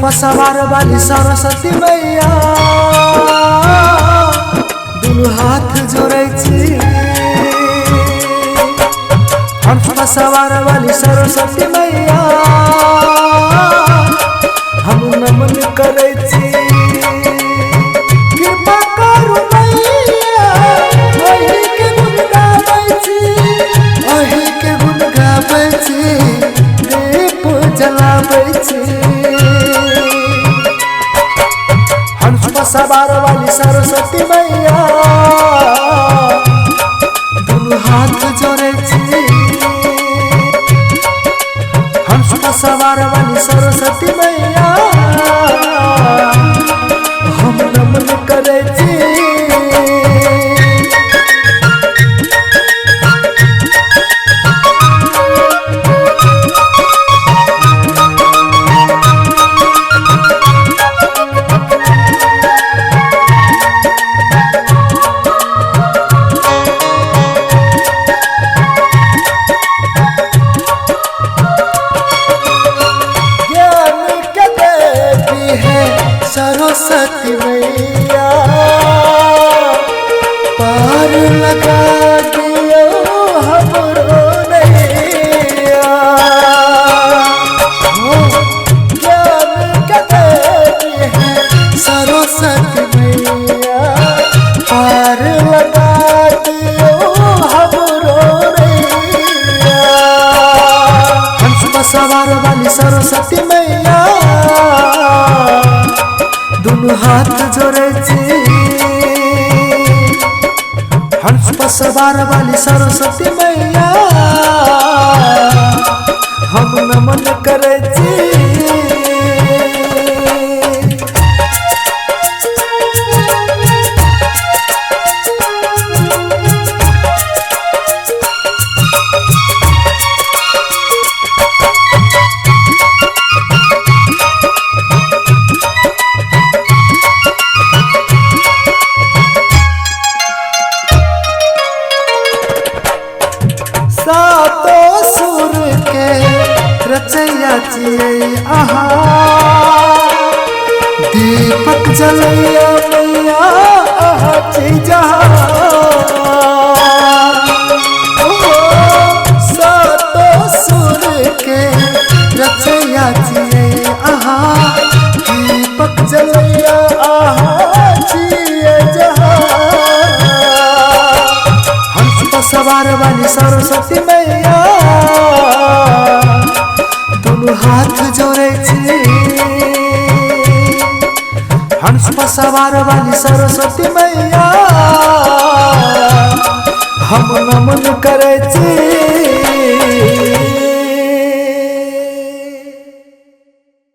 पर सवार वाली सरस्वती मैया दुनू हाथ जोड़ै छी। हंस पर सवार वाली सरस्वती मैया हम नमन करै छी। कृपा करू मैया ओहि के गुण गाबै छी, ओहि के गुण गाबै छी, दीप जलाबै छी। हंस पर सवार वाली सरस्वती मैया दुनू हाथ जोड़ै छी। हंस पर सवार वाली सरस्वती मैया हम नमन करै छी। सरस्वती मैया पार लगा दियो हमरो नैया। ज्ञान के देवी है सरस्वती मैया पार लगा दियो हमरो नैया। हंस पर सवार वाली सरस्वती मैया दुनू हाथ जोड़ै छी। हंस पर सवार वाली सरस्वती मैया हम नमन करै छी। सातो सुर के रचैया छियै अहाँ, दीपक जलैया मैया अहाँ छी जहाँ। सातो सुर के रचैया छियै अहाँ, दीपक जलैया अहाँ छियै जहाँ। हंस पर सवार वाली सरस्वती मैया दुनू हाथ जोड़ै छी। हंस पर सवार वाली सरस्वती मैया